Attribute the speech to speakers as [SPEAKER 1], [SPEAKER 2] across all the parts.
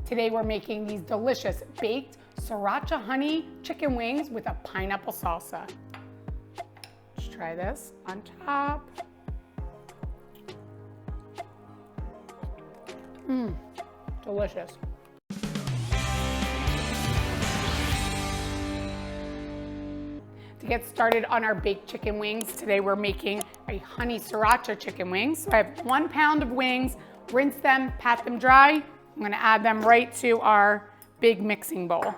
[SPEAKER 1] Today we're making these delicious baked Sriracha honey chicken wings with a pineapple salsa. Let's try this on top. Delicious. To get started on our baked chicken wings, today we're making a honey Sriracha chicken wings. So I have 1 pound of wings, rinse them, pat them dry. I'm gonna add them right to our big mixing bowl.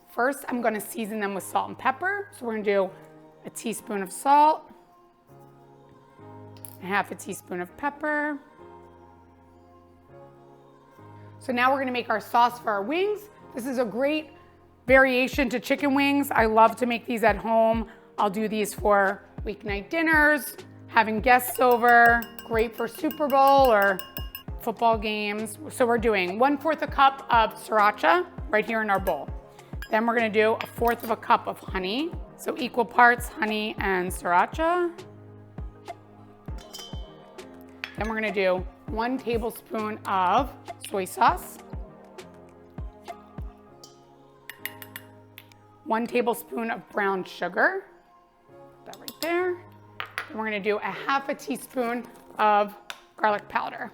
[SPEAKER 1] First, I'm gonna season them with salt and pepper. So we're gonna do a teaspoon of salt, a half a teaspoon of pepper. So now we're gonna make our sauce for our wings. This is a great variation to chicken wings. I love to make these at home. I'll do these for weeknight dinners, having guests over, great for Super Bowl or football games. So we're doing 1/4 a cup of Sriracha right here in our bowl. Then we're gonna do 1/4 cup of honey. So equal parts honey and Sriracha. Then we're gonna do 1 tablespoon of soy sauce. 1 tablespoon of brown sugar, put that right there. Then we're gonna do a half a teaspoon of garlic powder.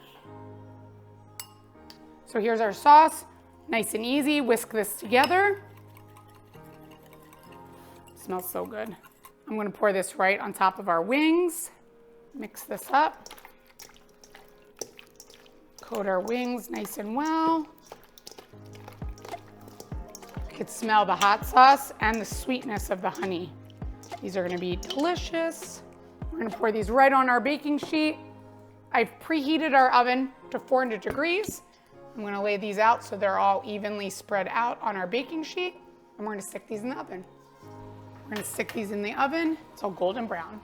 [SPEAKER 1] So here's our sauce, nice and easy. Whisk this together. It smells so good. I'm gonna pour this right on top of our wings. Mix this up. Coat our wings nice and well. You can smell the hot sauce and the sweetness of the honey. These are gonna be delicious. We're gonna pour these right on our baking sheet. I've preheated our oven to 400 degrees. I'm gonna lay these out so they're all evenly spread out on our baking sheet, and we're gonna stick these in the oven. We're gonna stick these in the oven until golden brown.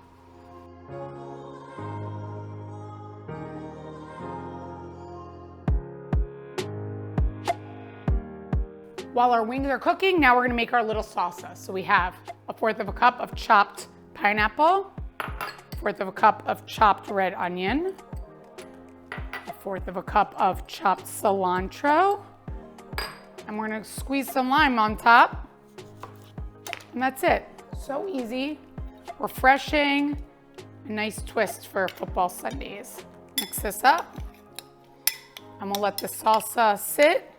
[SPEAKER 1] While our wings are cooking, now we're gonna make our little salsa. So we have 1/4 cup of chopped pineapple, 1/4 cup of chopped red onion, 1/4 cup of chopped cilantro, and we're gonna squeeze some lime on top. And that's it. So easy, refreshing, a nice twist for football Sundays. Mix this up, and we'll let the salsa sit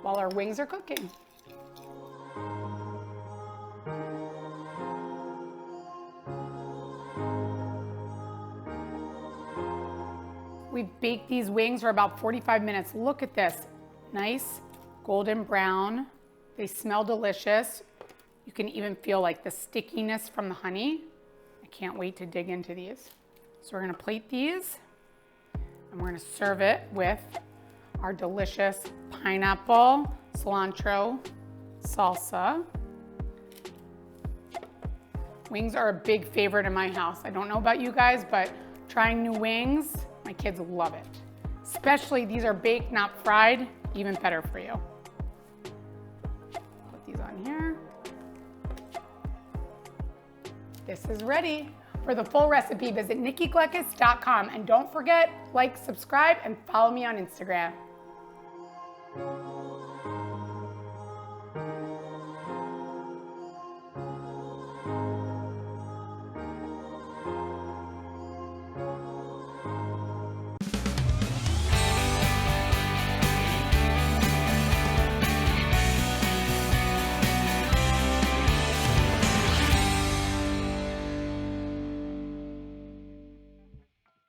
[SPEAKER 1] while our wings are cooking. We've baked these wings for about 45 minutes. Look at this, nice golden brown. They smell delicious. You can even feel like the stickiness from the honey. I can't wait to dig into these. So we're gonna plate these, and we're gonna serve it with our delicious pineapple cilantro salsa. Wings are a big favorite in my house. I don't know about you guys, but trying new wings, my kids love it. Especially these are baked, not fried, even better for you. Put these on here. This is ready. For the full recipe, visit nikkigleckis.com, and don't forget, like, subscribe, and follow me on Instagram.